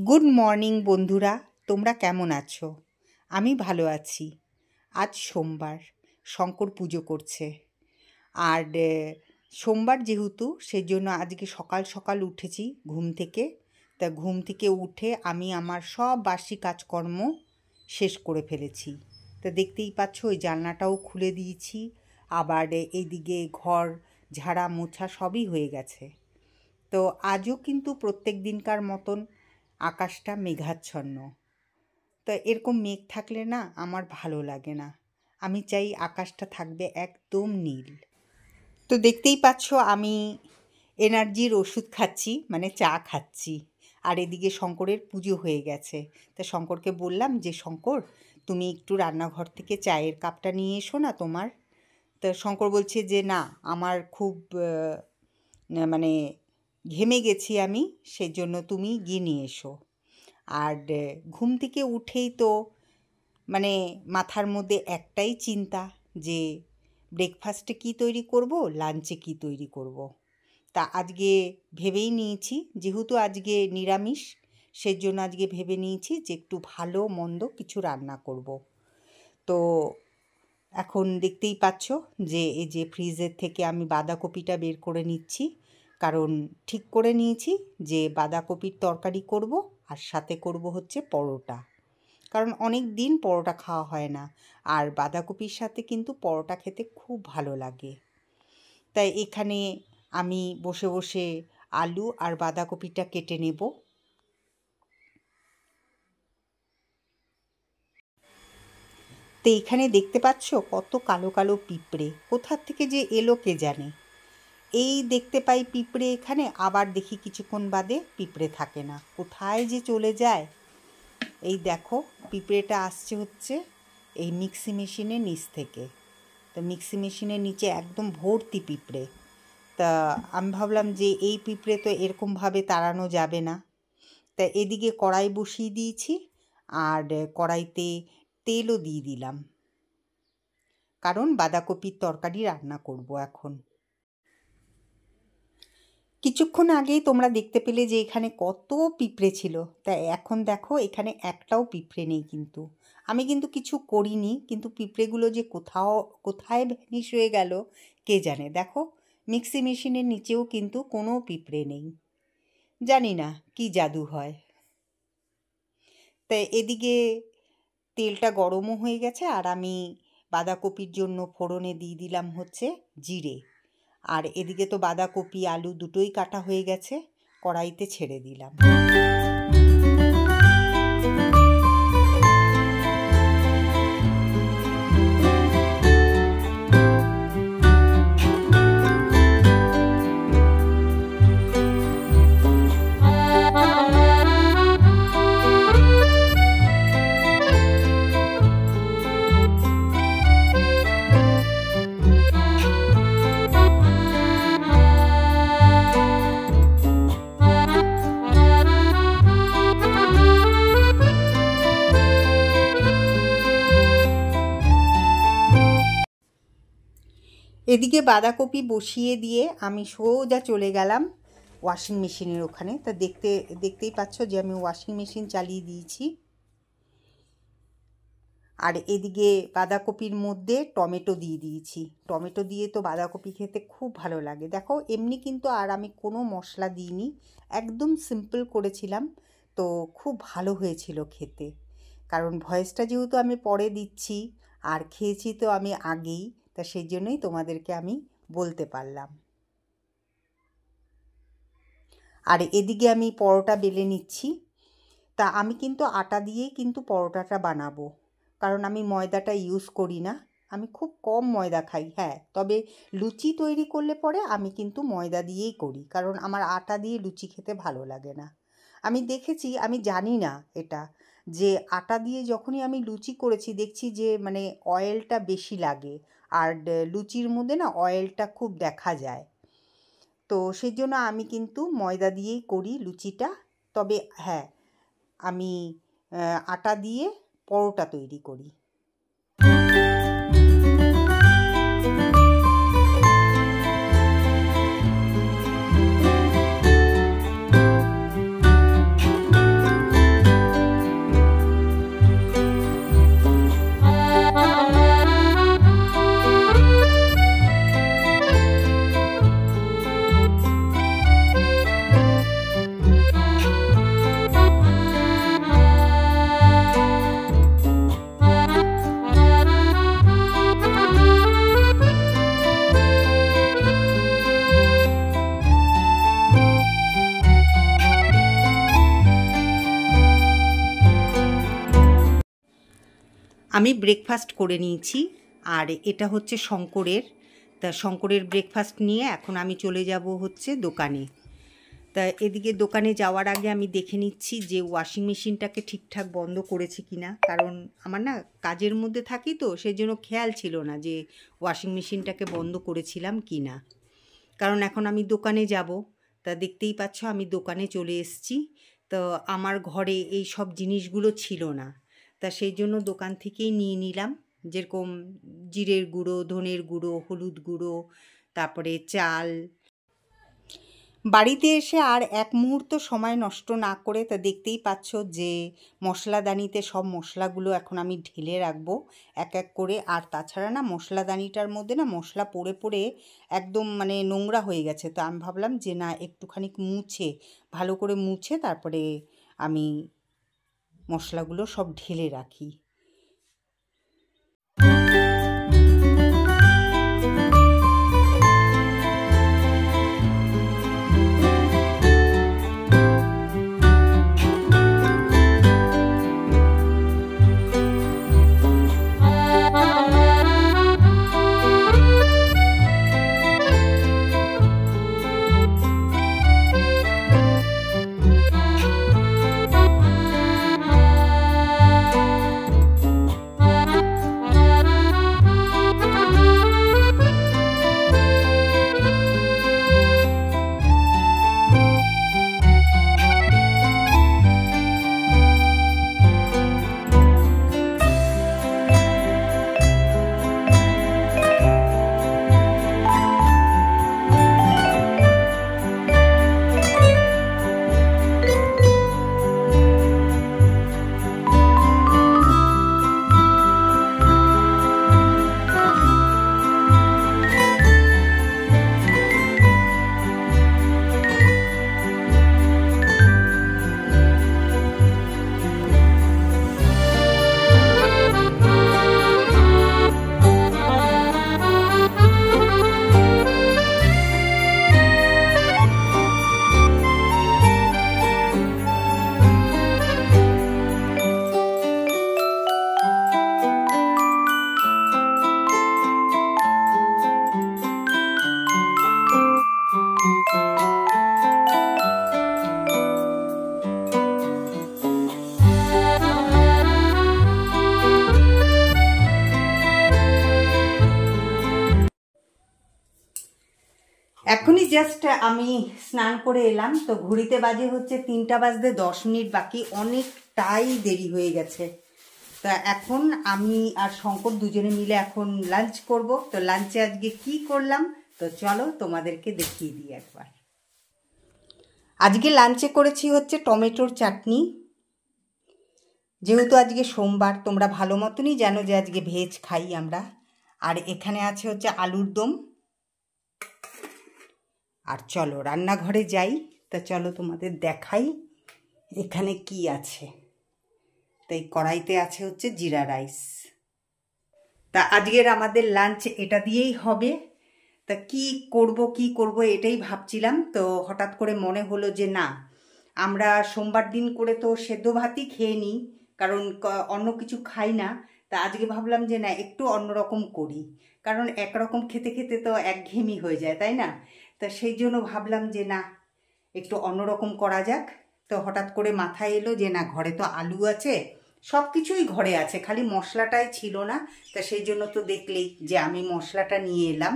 Good morning বন্ধুরা, তোমরা কেমন আছো? আমি ভালো আছি। আজ সোমবার, শঙ্কর পুজো করছে। আর সোমবার যেহেতু, সেজন্য আজকে সকাল সকাল উঠেছি ঘুম থেকে। তা ঘুম থেকে উঠে আমি আমার সব বাসি কাজকর্ম শেষ করে ফেলেছি। তা দেখতেই পাচ্ছ, ওই জানলাটাও খুলে দিয়েছি। আবার এইদিকে ঘর ঝাড়া মোছা সবই হয়ে গেছে। তো আজও কিন্তু প্রত্যেক দিনকার মতন আকাশটা মেঘাচ্ছন্ন। তো এরকম মেঘ থাকলে না আমার ভালো লাগে না। আমি চাই আকাশটা থাকবে একদম নীল। তো দেখতেই পাচ্ছ আমি এনার্জির ওষুধ খাচ্ছি, মানে চা খাচ্ছি। আর এদিকে শঙ্করের পুজো হয়ে গেছে। তা শঙ্করকে বললাম যে, শঙ্কর তুমি একটু রান্নাঘর থেকে চায়ের কাপটা নিয়ে এসো না তোমার। তা শঙ্কর বলছে যে, না আমার খুব মানে ঘেমে গেছি আমি, সেজন্য তুমি গিয়ে নিয়ে এসো। আর ঘুম থেকে উঠেই তো মানে মাথার মধ্যে একটাই চিন্তা যে ব্রেকফাস্টে কী তৈরি করব, লাঞ্চে কী তৈরি করব। তা আজকে ভেবেই নিয়েছি, যেহেতু আজকে নিরামিষ, সেজন্য আজকে ভেবে নিয়েছি যে একটু ভালো মন্দ কিছু রান্না করব। তো এখন দেখতেই পাচ্ছ যে এই যে ফ্রিজের থেকে আমি বাঁধাকপিটা বের করে নিচ্ছি, কারণ ঠিক করে নিয়েছি যে বাঁধাকপির তরকারি করব আর সাথে করব হচ্ছে পরোটা। কারণ অনেক দিন পরোটা খাওয়া হয় না, আর বাঁধাকপির সাথে কিন্তু পরোটা খেতে খুব ভালো লাগে। তাই এখানে আমি বসে বসে আলু আর বাঁধাকপিটা কেটে নেব। তো এখানে দেখতে পাচ্ছ কত কালো কালো পিঁপড়ে, কোথার থেকে যে এলো কে জানে। এই দেখতে পাই পিঁপড়ে এখানে, আবার দেখি কিছুক্ষণ বাদে পিঁপড়ে থাকে না, কোথায় যে চলে যায়। এই দেখো পিঁপড়েটা আসছে হচ্ছে এই মিক্সি মেশিনের নিচ থেকে। তো মিক্সি মেশিনের নিচে একদম ভর্তি পিঁপড়ে। তা আমি ভাবলাম যে এই পিঁপড়ে তো এরকমভাবে তাড়ানো যাবে না। তা এদিকে কড়াই বসিয়ে দিয়েছি, আর কড়াইতে তেলও দিয়ে দিলাম, কারণ বাঁধাকপির তরকারি রান্না করব এখন। কিছুক্ষণ আগেই তোমরা দেখতে পেলে যে এখানে কত পিঁপড়ে ছিল। তা এখন দেখো এখানে একটাও পিঁপড়ে নেই। কিন্তু আমি কিন্তু কিছু করিনি, কিন্তু পিঁপড়েগুলো যে কোথায় ভ্যানিশ হয়ে গেল কে জানে। দেখো মিক্সি মেশিনের নিচেও কিন্তু কোনো পিঁপড়ে নেই, জানি না কি জাদু হয়। তাই এদিকে তেলটা গরমও হয়ে গেছে, আর আমি বাঁধাকপির জন্য ফোড়নে দিয়ে দিলাম হচ্ছে জিরে। আর এদিকে তো বাঁধাকপি আলু দুটোই কাটা হয়ে গেছে, কড়াইতে ছেড়ে দিলাম। এদিকে বাঁধাকপি বসিয়ে দিয়ে আমি সোজা চলে গেলাম ওয়াশিং মেশিনের ওখানে। তা দেখতেই পাচ্ছ যে আমি ওয়াশিং মেশিন চালিয়ে দিয়েছি। আর এদিকে বাঁধাকপির মধ্যে টমেটো দিয়ে দিয়েছি। টমেটো দিয়ে তো বাঁধাকপি খেতে খুব ভালো লাগে। দেখো এমনি কিন্তু আর আমি কোনো মশলা দিইনি, একদম সিম্পল করেছিলাম। তো খুব ভালো হয়েছিল খেতে, কারণ ভয়েসটা যেহেতু আমি পরে দিচ্ছি আর খেয়েছি তো আমি আগেই, তা সেই জন্যই তোমাদেরকে আমি বলতে পারলাম। আর এদিকে আমি পরোটা বেলে নিচ্ছি। তা আমি কিন্তু আটা দিয়েই কিন্তু পরোটাটা বানাবো, কারণ আমি ময়দাটা ইউজ করি না। আমি খুব কম ময়দা খাই। হ্যাঁ, তবে লুচি তৈরি করলে পরে আমি কিন্তু ময়দা দিয়েই করি, কারণ আমার আটা দিয়ে লুচি খেতে ভালো লাগে না। আমি দেখেছি, আমি জানি না এটা, যে আটা দিয়ে যখনই আমি লুচি করেছি দেখছি যে মানে অয়েলটা বেশি লাগে, আর লুচির মধ্যে না অয়েলটা খুব দেখা যায়। তো সেই জন্য আমি কিন্তু ময়দা দিয়েই করি লুচিটা। তবে হ্যাঁ, আমি আটা দিয়ে পরোটা তৈরি করি। আমি ব্রেকফাস্ট করে নিয়েছি, আর এটা হচ্ছে শঙ্করের। তা শঙ্করের ব্রেকফাস্ট নিয়ে এখন আমি চলে যাব হচ্ছে দোকানে। তা এদিকে দোকানে যাওয়ার আগে আমি দেখে নিচ্ছি যে ওয়াশিং মেশিনটাকে ঠিকঠাক বন্ধ করেছে কি না, কারণ আমার না কাজের মধ্যে থাকি তো সেই জন্য খেয়াল ছিল না যে ওয়াশিং মেশিনটাকে বন্ধ করেছিলাম কি না। কারণ এখন আমি দোকানে যাব, তা দেখতেই পাচ্ছ আমি দোকানে চলে এসেছি। তো আমার ঘরে এই সব জিনিসগুলো ছিল না, তা সেই জন্য দোকান থেকেই নিয়ে নিলাম, যেরকম জিরের গুঁড়ো, ধনের গুঁড়ো, হলুদ গুঁড়ো, তারপরে চাল। বাড়িতে এসে আর এক মুহূর্ত সময় নষ্ট না করে তা দেখতেই পাচ্ছ যে মশলাদানিতে সব মশলাগুলো এখন আমি ঢেলে রাখবো এক এক করে। আর তাছাড়া না মশলাদানিটার মধ্যে না মশলা পড়ে পড়ে একদম মানে নোংরা হয়ে গেছে, তো আমি ভাবলাম যে না একটুখানি মুছে, ভালো করে মুছে তারপরে আমি মশলাগুলো সব ঢেলে রাখি। এখনই জাস্ট আমি স্নান করে এলাম, তো ঘড়িতে বাজে হচ্ছে 3টা বাজতে 10 মিনিট বাকি, অনেকটাই দেরি হয়ে গেছে। তা এখন আমি আর শঙ্কর দুজনে মিলে এখন লাঞ্চ করব। তো লাঞ্চে আজকে কি করলাম তো চলো তোমাদেরকে দেখিয়ে দিই একবার। আজকে লাঞ্চে করেছি হচ্ছে টমেটোর চাটনি, যেহেতু আজকে সোমবার তোমরা ভালো মতনই জানো যে আজকে ভেজ খাই আমরা। আর এখানে আছে হচ্ছে আলুর দম। আর চলো রান্নাঘরে যাই, তা চলো তোমাদের দেখাই এখানে কি আছে। তাই কড়াইতে আছে হচ্ছে জিরা রাইস। তা আজকের আমাদের লাঞ্চ এটা দিয়েই হবে। তা কি করব এটাই ভাবছিলাম, তো হঠাৎ করে মনে হলো যে না, আমরা সোমবার দিন করে তো সেদ্ধ ভাতই খেয়ে নিই, কারণ অন্য কিছু খাই না। তা আজকে ভাবলাম যে না একটু অন্যরকম করি, কারণ একরকম খেতে খেতে তো একঘেয়েমি হয়ে যায়, তাই না? তা সেই জন্য ভাবলাম যে না একটু অন্যরকম করা যাক। তো হঠাৎ করে মাথায় এলো যে না ঘরে তো আলু আছে, সব কিছুই ঘরে আছে, খালি মশলাটাই ছিল না। তা সেই জন্য তো দেখলেই যে আমি মশলাটা নিয়ে এলাম।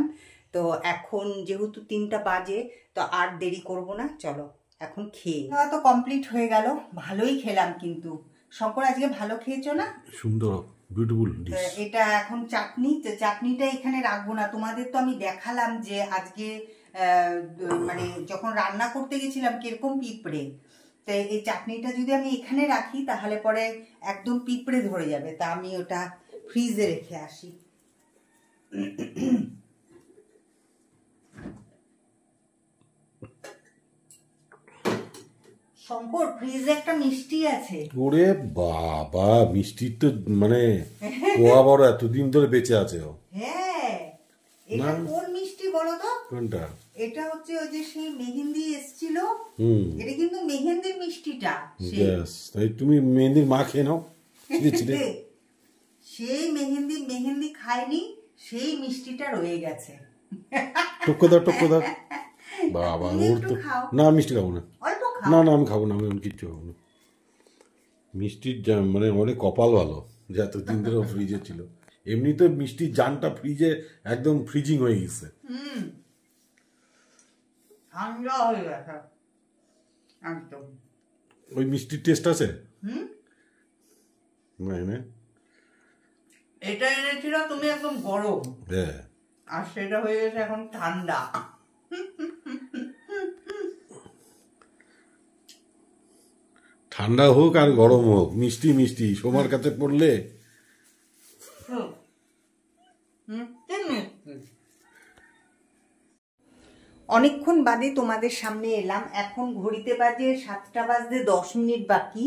তো এখন যেহেতু 3টা বাজে, তো আর দেরি করব না, চলো এখন খেয়ে। খাওয়া তো কমপ্লিট হয়ে গেল, ভালোই খেলাম কিন্তু। শঙ্কর আজকে ভালো খেয়েছো না? সুন্দর বিউটিফুল ডিশ। এটা এখন চাটনি, তো চাটনিটা এখানে রাখবো না, তোমাদের তো আমি দেখালাম যে আজকে মানে যখন রান্না করতে গেছিলাম কিরকম পিঁপড়ে। তো এই চাটনিটা যদি আমি এখানে রাখি তাহলে পরে একদম পিঁপড়ে ধরে যাবে, তা আমি ওটা ফ্রিজে রেখে আসি। শঙ্কর ফ্রিজে একটা মিষ্টি আছে। ওরে বাবা, মিষ্টির তো মানে পোয়া বড় এতদিন ধরে বেঁচে আছে। হ্যাঁ, এটা কোন মিষ্টি বলো তো? কোনটা? এটা হচ্ছে ওই যে সেই মেহেন্দি এসেছিল, এটা কিন্তু মেহেন্দির মিষ্টিটা। ব্যাস, তাই তুমি মেহেন্দির মা খেয়ে নাও। সেই মেহেন্দি মেহেন্দি খায়নি, সেই মিষ্টিটা রয়ে গেছে। টুকো দাও টুকো দাও। বাবা ওর তো না মিষ্টি খাবো না, অল্প খাও। না না আমি খাবো না, আমি এমন কিচ্ছু খাবো না। মিষ্টির মানে অনেক কপাল ভালো যে এতদিন ধরে ফ্রিজে ছিল। এমনি তো মিষ্টির জানটা ফ্রিজে একদম ফ্রিজিং হয়ে গেছে। ঠান্ডা হয়ে গেছে একদম। ওই মিষ্টির টেস্ট আছে না? এটা এনেছিল তুমি একদম গরম, হ্যাঁ, আর সেটা হয়ে গেছে এখন ঠান্ডা। ঠান্ডা হোক আর গরম হোক, মিষ্টি মিষ্টি সবার কাছে পড়লে। অনেকক্ষণ বাদে তোমাদের সামনে এলাম। এখন ঘড়িতে বাজে 7টা বাজতে 10 মিনিট বাকি।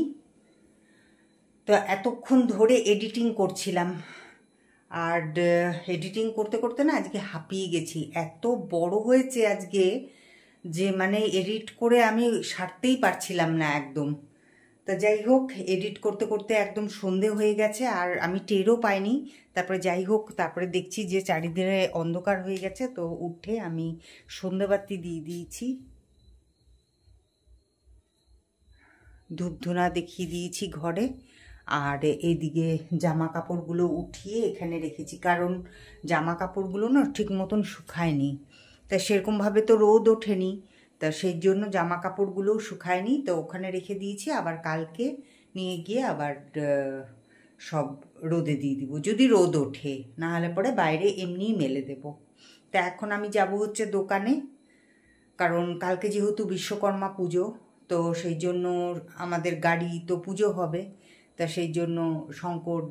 তো এতক্ষণ ধরে এডিটিং করছিলাম, আর এডিটিং করতে করতে না আজকে হাঁপিয়ে গেছি। এত বড় হয়েছে আজকে যে মানে এডিট করে আমি সারতেই পারছিলাম না একদম। তা যাই হোক, এডিট করতে করতে একদম সন্ধে হয়ে গেছে, আর আমি টেরও পাইনি। তারপরে যাই হোক, তারপরে দেখছি যে চারিদিকে অন্ধকার হয়ে গেছে, তো উঠে আমি সন্ধেবাতি দিয়ে দিয়েছি, ধূপধুনা দেখিয়ে দিয়েছি ঘরে। আর এইদিকে জামা কাপড়গুলো উঠিয়ে এখানে রেখেছি, কারণ জামা কাপড়গুলো না ঠিক মতন শুকায়নি। তা সেরকমভাবে তো রোদ ওঠেনি, তা সেই জন্য জামা কাপড়গুলোও শুকায়নি, তো ওখানে রেখে দিয়েছি। আবার কালকে নিয়ে গিয়ে আবার সব রোদে দিয়ে দিব, যদি রোদ ওঠে, না হলে পরে বাইরে এমনিই মেলে দেব। তা এখন আমি যাব হচ্ছে দোকানে, কারণ কালকে যেহেতু বিশ্বকর্মা পুজো, তো সেই জন্য আমাদের গাড়ি তো পুজো হবে। তা সেই জন্য শঙ্কর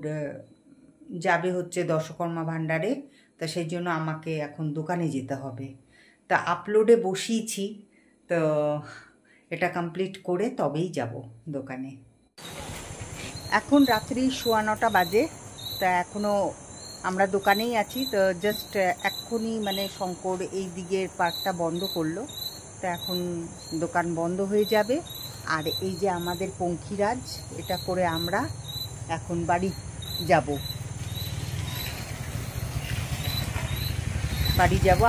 যাবে হচ্ছে দশকর্মা ভাণ্ডারে, তা সেই জন্য আমাকে এখন দোকানে যেতে হবে। তা আপলোডে বসিয়েছি, তো এটা কমপ্লিট করে তবেই যাব দোকানে। এখন রাত্রি 9:15 বাজে, তা এখনও আমরা দোকানেই আছি। তো জাস্ট এক্ষুনি মানে শঙ্কর এই দিকের পার্কটা বন্ধ করলো, তো এখন দোকান বন্ধ হয়ে যাবে। আর এই যে আমাদের পঙ্খিরাজ, এটা করে আমরা এখন বাড়ি যাব।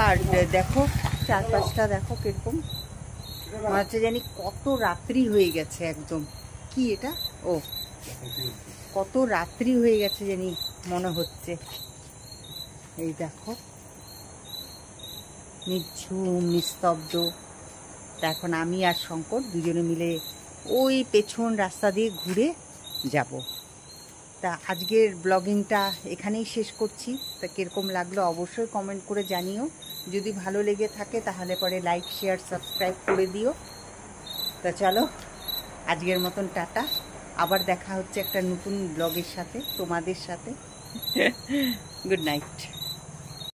আর দেখো চারপাশটা দেখো কিরকম মনে হচ্ছে, জানি কত রাত্রি হয়ে গেছে একদম। কি এটা? ও, কত রাত্রি হয়ে গেছে জানি মনে হচ্ছে। এই দেখো নিঝুম নিস্তব্ধ। তা এখন আমি আর শঙ্কর দুজনে মিলে ওই পেছন রাস্তা দিয়ে ঘুরে যাব। তা আজকের ব্লগিংটা এখানেই শেষ করছি। তা কীরকম লাগলো অবশ্যই কমেন্ট করে জানিও। যদি ভালো লেগে থাকে তাহলে পরে লাইক শেয়ার সাবস্ক্রাইব করে দিও। তা চলো আজকের মতন টাটা, আবার দেখা হচ্ছে একটা নতুন ব্লগের সাথে, তোমাদের সাথে। Good night.